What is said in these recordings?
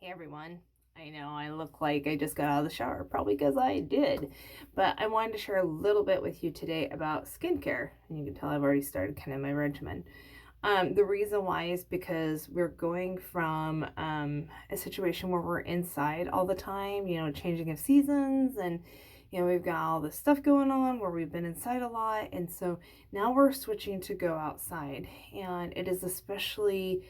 Hey everyone. I know I look like I just got out of the shower, probably because I did. But I wanted to share a little bit with you today about skincare. And you can tell I've already started kind of my regimen. The reason why is because we're going from a situation where we're inside all the time, changing of seasons, and we've got all this stuff going on where we've been inside a lot. And so now we're switching to go outside. And it is especially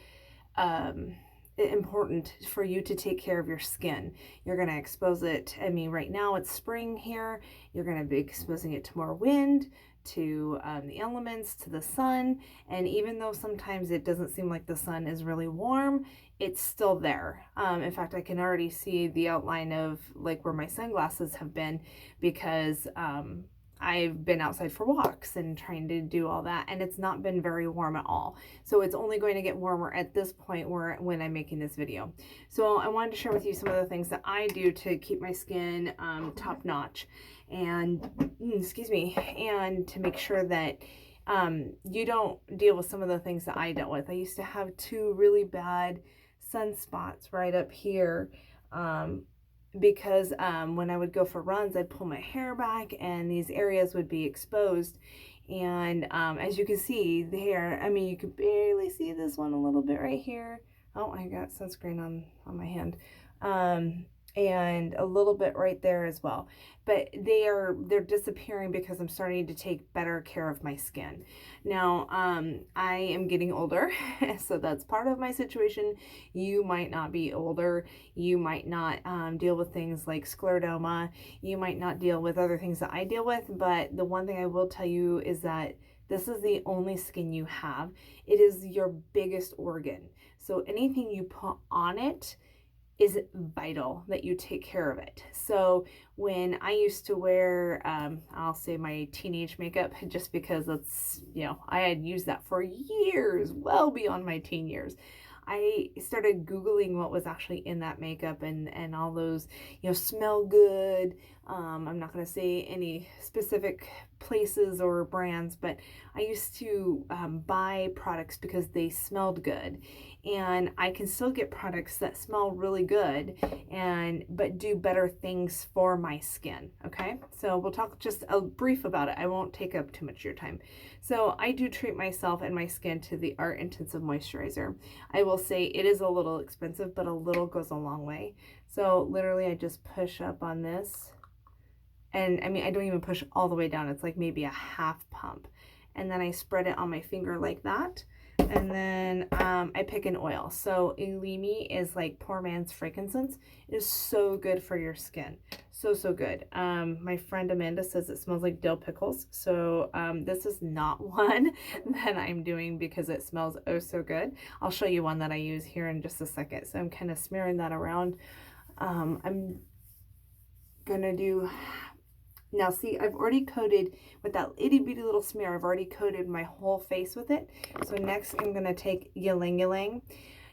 um, important for you to take care of your skin. You're going to expose it. I mean, right now it's spring here. You're going to be exposing it to more wind, to the elements, to the sun. And even though sometimes it doesn't seem like the sun is really warm, it's still there. In fact, I can already see the outline of like where my sunglasses have been because I've been outside for walks and trying to do all that, and it's not been very warm at all. So it's only going to get warmer at this point when I'm making this video. So I wanted to share with you some of the things that I do to keep my skin top notch, and excuse me, and to make sure that you don't deal with some of the things that I dealt with. I used to have two really bad sunspots right up here. Because when I would go for runs, I'd pull my hair back and these areas would be exposed. And as you can see, the hair, I mean, you could barely see this one a little bit right here. Oh, I got sunscreen on my hand. And a little bit right there as well. But they're disappearing because I'm starting to take better care of my skin. Now, I am getting older, so that's part of my situation. You might not be older. You might not deal with things like scleroderma. You might not deal with other things that I deal with, but the one thing I will tell you is that this is the only skin you have. It is your biggest organ. So anything you put on it is vital that you take care of it. So when I used to wear, I'll say my teenage makeup, just because that's, I had used that for years, well beyond my teen years. I started Googling what was actually in that makeup and all those, smell good. I'm not going to say any specific places or brands, but I used to buy products because they smelled good. And I can still get products that smell really good but do better things for my skin. Okay, so we'll talk just a brief about it. I won't take up too much of your time. So I do treat myself and my skin to the Art Intensive Moisturizer. I will say it is a little expensive, but a little goes a long way. So literally I just push up on this, and I mean, I don't even push all the way down. It's like maybe a half pump. And then I spread it on my finger like that. And then I pick an oil. So Elimi is like poor man's frankincense. It is so good for your skin. So, so good. My friend Amanda says it smells like dill pickles. So this is not one that I'm doing because it smells oh so good. I'll show you one that I use here in just a second. So I'm kind of smearing that around. I'm gonna do... Now see, I've already coated with that itty bitty little smear. I've already coated my whole face with it. So next I'm going to take ylang ylang.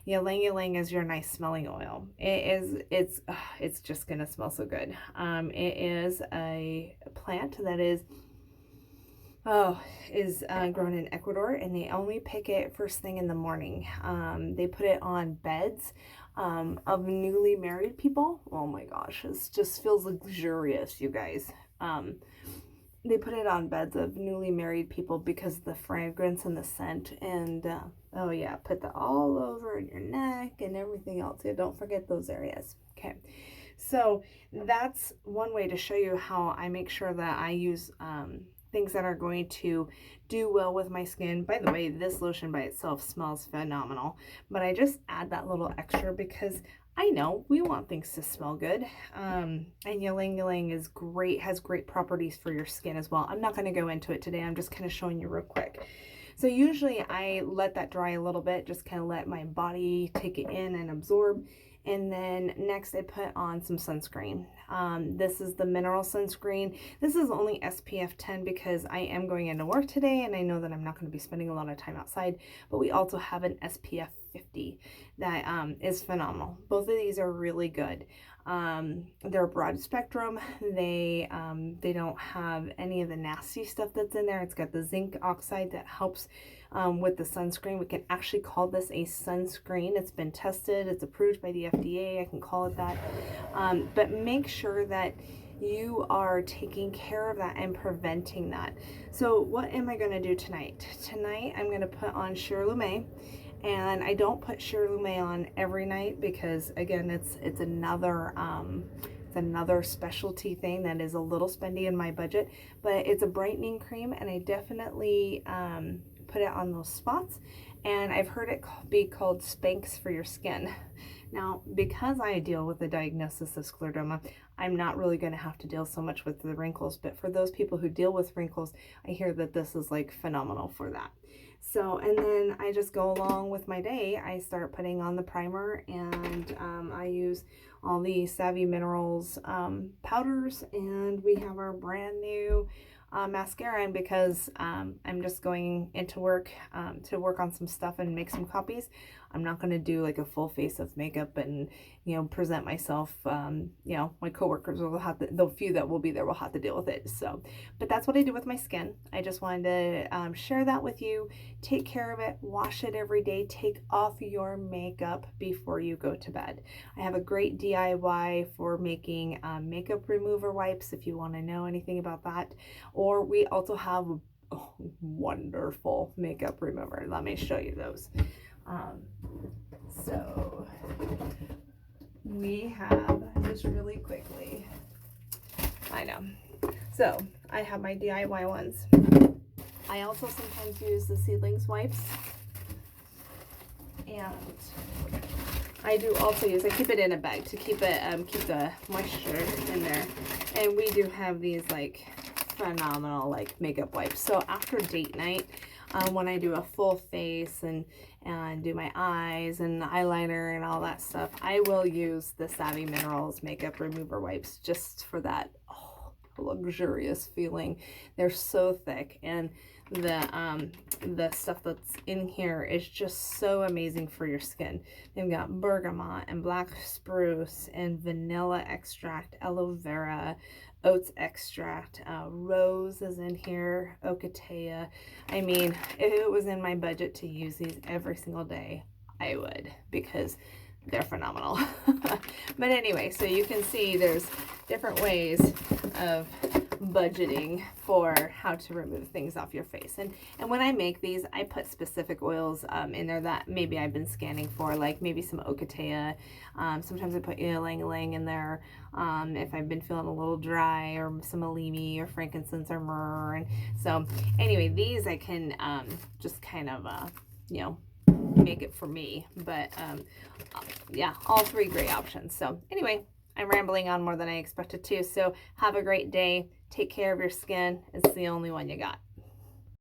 Ylang ylang is your nice smelling oil. It's just going to smell so good. It is a plant that is grown in Ecuador, and they only pick it first thing in the morning. They put it on beds of newly married people. Oh my gosh, it just feels luxurious, you guys. They put it on beds of newly married people because of the fragrance and the scent, and oh yeah, put that all over your neck and everything else. Yeah, don't forget those areas. Okay, so that's one way to show you how I make sure that I use things that are going to do well with my skin. By the way, this lotion by itself smells phenomenal, but I just add that little extra because I know we want things to smell good. And ylang ylang is great, has great properties for your skin as well. I'm not going to go into it today. I'm just kind of showing you real quick. So usually I let that dry a little bit, just kind of let my body take it in and absorb. And then next I put on some sunscreen. This is the mineral sunscreen. This is only SPF 10 because I am going into work today and I know that I'm not going to be spending a lot of time outside, but we also have an SPF 50 that is phenomenal. Both of these are really good. They're broad spectrum. They don't have any of the nasty stuff that's in there. It's got the zinc oxide that helps with the sunscreen. We can actually call this a sunscreen. It's been tested. It's approved by the FDA. I can call it that. But make sure that you are taking care of that and preventing that. So what am I going to do tonight? Tonight I'm going to put on Sheer Lumet. And I don't put Sheer Lumet on every night because, again, it's another specialty thing that is a little spendy in my budget. But it's a brightening cream, and I definitely put it on those spots. And I've heard it be called Spanx for your skin. Now, because I deal with the diagnosis of scleroderma, I'm not really going to have to deal so much with the wrinkles. But for those people who deal with wrinkles, I hear that this is like phenomenal for that. So, and then I just go along with my day. I start putting on the primer, and I use all the Savvy Minerals powders, and we have our brand new mascara. And because I'm just going into work to work on some stuff and make some copies, I'm not going to do like a full face of makeup and, you know, present myself. You know, my coworkers will have to, the few that will be there will have to deal with it. So, but that's what I do with my skin. I just wanted to share that with you. Take care of it. Wash it every day. Take off your makeup before you go to bed. I have a great DIY for making makeup remover wipes if you want to know anything about that. Or we also have a wonderful makeup remover. Let me show you those. So we have, just really quickly, I know. So I have my DIY ones. I also sometimes use the seedlings wipes, and I do also use, I keep it in a bag to keep it, keep the moisture in there. And we do have these like phenomenal like makeup wipes. So after date night, when I do a full face and do my eyes and eyeliner and all that stuff, I will use the Savvy Minerals makeup remover wipes just for that luxurious feeling. They're so thick, and the stuff that's in here is just so amazing for your skin. They've got bergamot and black spruce and vanilla extract, aloe vera, oats extract, rose is in here, ocotea. I mean, if it was in my budget to use these every single day, I would, because they're phenomenal. But anyway, so you can see there's different ways of budgeting for how to remove things off your face. And when I make these, I put specific oils in there that maybe I've been scanning for, like maybe some ocotea. Sometimes I put ylang-ylang in there if I've been feeling a little dry, or some alimi or frankincense or myrrh. And so anyway, these I can just kind of you know, make it for me. But yeah, all three great options. So anyway, I'm rambling on more than I expected to. So have a great day. Take care of your skin. It's the only one you got.